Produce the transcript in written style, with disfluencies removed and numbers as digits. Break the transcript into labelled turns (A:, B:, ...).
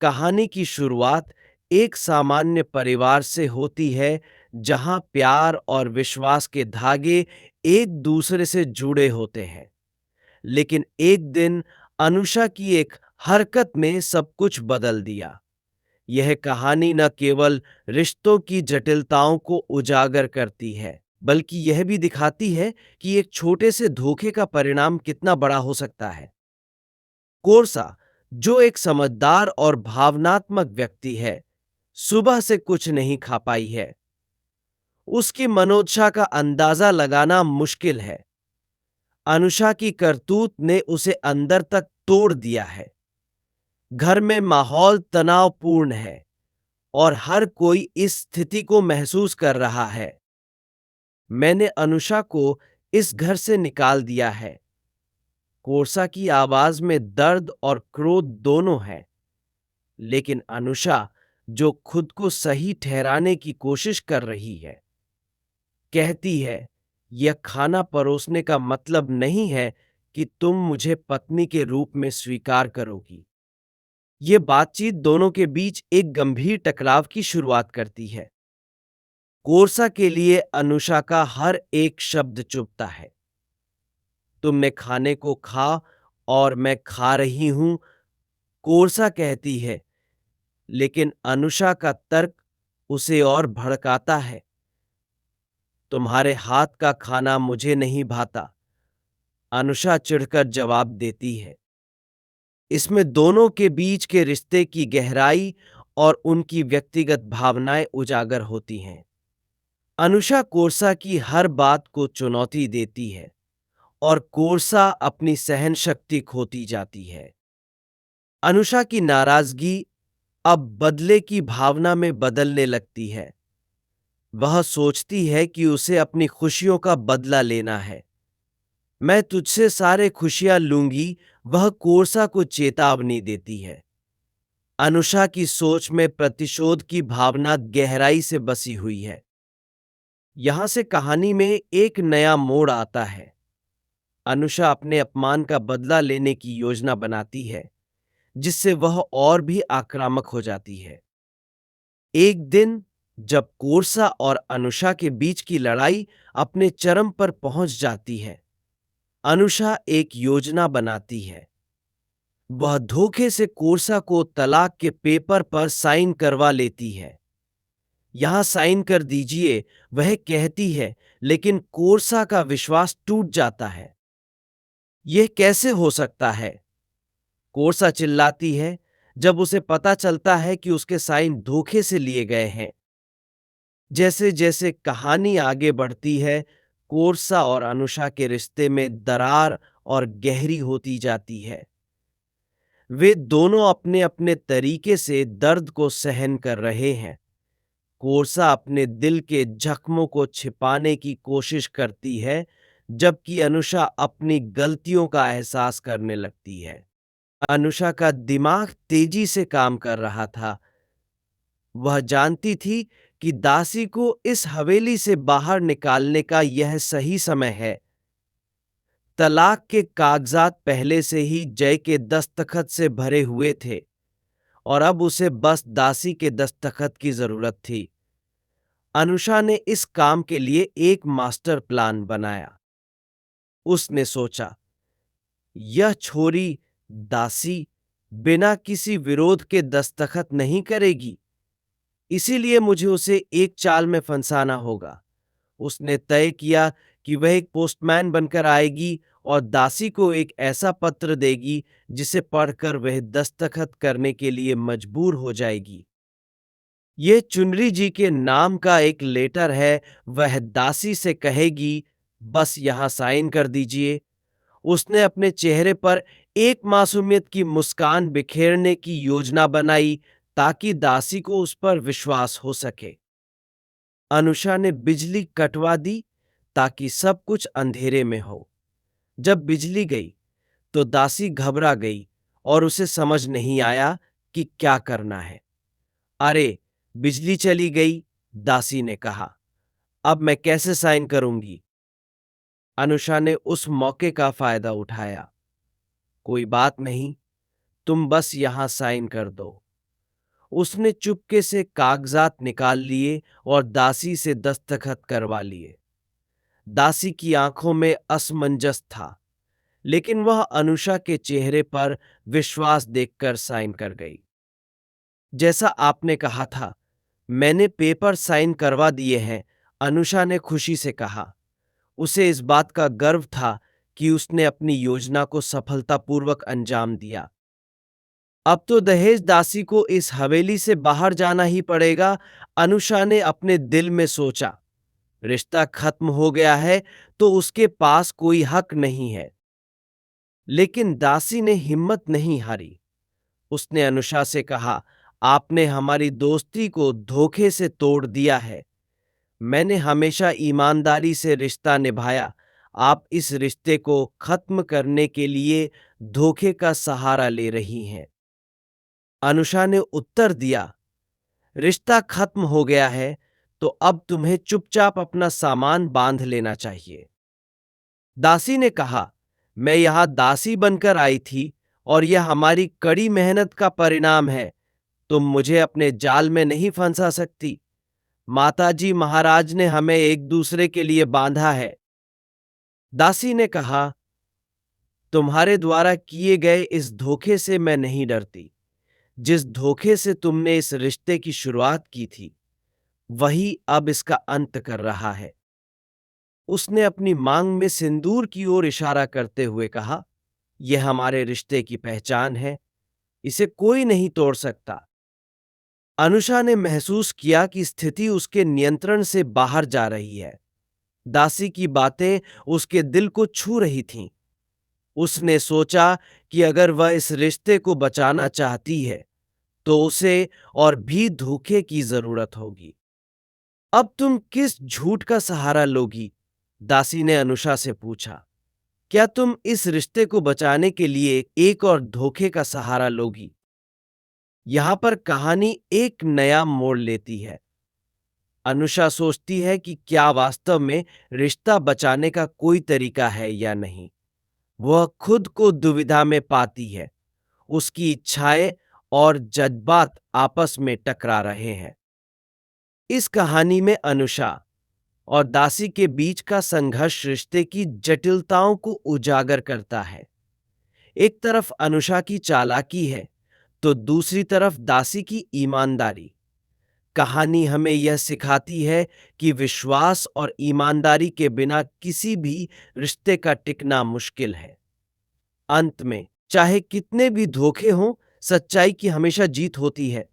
A: कहानी की शुरुआत एक सामान्य परिवार से होती है जहां प्यार और विश्वास के धागे एक दूसरे से जुड़े होते हैं। लेकिन एक दिन अनुषा की एक हरकत ने सब कुछ बदल दिया। यह कहानी न केवल रिश्तों की जटिलताओं को उजागर करती है, बल्कि यह भी दिखाती है कि एक छोटे से धोखे का परिणाम कितना बड़ा हो सकता है। कोर्सा, जो एक समझदार और भावनात्मक व्यक्ति है, सुबह से कुछ नहीं खा पाई है। उसकी मनोदशा का अंदाजा लगाना मुश्किल है। अनुषा की करतूत ने उसे अंदर तक तोड़ दिया है। घर में माहौल तनावपूर्ण है और हर कोई इस स्थिति को महसूस कर रहा है। मैंने अनुषा को इस घर से निकाल दिया है। कोर्सा की आवाज में दर्द और क्रोध दोनों है। लेकिन अनुषा, जो खुद को सही ठहराने की कोशिश कर रही है, कहती है, यह खाना परोसने का मतलब नहीं है कि तुम मुझे पत्नी के रूप में स्वीकार करोगी। ये बातचीत दोनों के बीच एक गंभीर टकराव की शुरुआत करती है। कोर्सा के लिए अनुषा का हर एक शब्द चुभता है। तुमने खाने को खा और मैं खा रही हूं, कोर्सा कहती है। लेकिन अनुषा का तर्क उसे और भड़काता है। तुम्हारे हाथ का खाना मुझे नहीं भाता, अनुषा चिढ़कर जवाब देती है। इसमें दोनों के बीच के रिश्ते की गहराई और उनकी व्यक्तिगत भावनाएं उजागर होती हैं। अनुषा कोर्सा की हर बात को चुनौती देती है और कोर्सा अपनी सहन शक्ति खोती जाती है। अनुषा की नाराजगी अब बदले की भावना में बदलने लगती है। वह सोचती है कि उसे अपनी खुशियों का बदला लेना है। मैं तुझसे सारे खुशियां लूंगी, वह कोर्सा को चेतावनी देती है। अनुषा की सोच में प्रतिशोध की भावना गहराई से बसी हुई है। यहां से कहानी में एक नया मोड़ आता है। अनुषा अपने अपमान का बदला लेने की योजना बनाती है, जिससे वह और भी आक्रामक हो जाती है। एक दिन जब कोर्सा और अनुषा के बीच की लड़ाई अपने चरम पर पहुंच जाती है, अनुषा एक योजना बनाती है। वह धोखे से कोर्सा को तलाक के पेपर पर साइन करवा लेती है। यहां साइन कर दीजिए, वह कहती है, लेकिन कोर्सा का विश्वास टूट जाता है। यह कैसे हो सकता है? कोर्सा चिल्लाती है जब उसे पता चलता है कि उसके साइन धोखे से लिए गए हैं। जैसे जैसे कहानी आगे बढ़ती है, कोर्सा और अनुषा के रिश्ते में दरार और गहरी होती जाती है। वे दोनों अपने अपने तरीके से दर्द को सहन कर रहे हैं। कोर्सा अपने दिल के जख्मों को छिपाने की कोशिश करती है, जबकि अनुषा अपनी गलतियों का एहसास करने लगती है। अनुषा का दिमाग तेजी से काम कर रहा था। वह जानती थी कि दासी को इस हवेली से बाहर निकालने का यह सही समय है। तलाक के कागजात पहले से ही जय के दस्तखत से भरे हुए थे और अब उसे बस दासी के दस्तखत की जरूरत थी। अनुषा ने इस काम के लिए एक मास्टर प्लान बनाया। उसने सोचा, यह छोरी दासी बिना किसी विरोध के दस्तखत नहीं करेगी, इसीलिए मुझे उसे एक चाल में फंसाना होगा। उसने तय किया कि वह एक पोस्टमैन बनकर आएगी और दासी को एक ऐसा पत्र देगी जिसे पढ़कर वह दस्तखत करने के लिए मजबूर हो जाएगी। यह चुनरी जी के नाम का एक लेटर है, वह दासी से कहेगी, बस यहां साइन कर दीजिए। उसने अपने चेहरे पर एक मासूमियत की मुस्कान बिखेरने की योजना बनाई ताकि दासी को उस पर विश्वास हो सके। अनुषा ने बिजली कटवा दी ताकि सब कुछ अंधेरे में हो। जब बिजली गई तो दासी घबरा गई और उसे समझ नहीं आया कि क्या करना है। अरे, बिजली चली गई, दासी ने कहा। अब मैं कैसे साइन करूंगी? अनुषा ने उस मौके का फायदा उठाया। कोई बात नहीं, तुम बस यहां साइन कर दो। उसने चुपके से कागजात निकाल लिए और दासी से दस्तखत करवा लिए। दासी की आंखों में असमंजस था, लेकिन वह अनुषा के चेहरे पर विश्वास देखकर साइन कर गई। जैसा आपने कहा था, मैंने पेपर साइन करवा दिए हैं, अनुषा ने खुशी से कहा। उसे इस बात का गर्व था कि उसने अपनी योजना को सफलतापूर्वक अंजाम दिया। अब तो दहेज दासी को इस हवेली से बाहर जाना ही पड़ेगा, अनुषा ने अपने दिल में सोचा। रिश्ता खत्म हो गया है तो उसके पास कोई हक नहीं है। लेकिन दासी ने हिम्मत नहीं हारी। उसने अनुषा से कहा, आपने हमारी दोस्ती को धोखे से तोड़ दिया है। मैंने हमेशा ईमानदारी से रिश्ता निभाया। आप इस रिश्ते को खत्म करने के लिए धोखे का सहारा ले रही हैं। अनुषा ने उत्तर दिया, रिश्ता खत्म हो गया है तो अब तुम्हें चुपचाप अपना सामान बांध लेना चाहिए। दासी ने कहा, मैं यहां दासी बनकर आई थी और यह हमारी कड़ी मेहनत का परिणाम है। तुम मुझे अपने जाल में नहीं फंसा सकती। माताजी महाराज ने हमें एक दूसरे के लिए बांधा है। दासी ने कहा, तुम्हारे द्वारा किए गए इस धोखे से मैं नहीं डरती। जिस धोखे से तुमने इस रिश्ते की शुरुआत की थी, वही अब इसका अंत कर रहा है। उसने अपनी मांग में सिंदूर की ओर इशारा करते हुए कहा, यह हमारे रिश्ते की पहचान है, इसे कोई नहीं तोड़ सकता। अनुषा ने महसूस किया कि स्थिति उसके नियंत्रण से बाहर जा रही है। दासी की बातें उसके दिल को छू रही थीं। उसने सोचा कि अगर वह इस रिश्ते को बचाना चाहती है, तो उसे और भी धोखे की जरूरत होगी। अब तुम किस झूठ का सहारा लोगी? दासी ने अनुषा से पूछा। क्या तुम इस रिश्ते को बचाने के लिए एक और धोखे का सहारा लोगी? यहां पर कहानी एक नया मोड़ लेती है। अनुषा सोचती है कि क्या वास्तव में रिश्ता बचाने का कोई तरीका है या नहीं। वह खुद को दुविधा में पाती है। उसकी इच्छाएं और जज्बात आपस में टकरा रहे हैं। इस कहानी में अनुषा और दासी के बीच का संघर्ष रिश्ते की जटिलताओं को उजागर करता है। एक तरफ अनुषा की चालाकी है, तो दूसरी तरफ दासी की ईमानदारी। कहानी हमें यह सिखाती है कि विश्वास और ईमानदारी के बिना किसी भी रिश्ते का टिकना मुश्किल है। अंत में चाहे कितने भी धोखे हों, सच्चाई की हमेशा जीत होती है।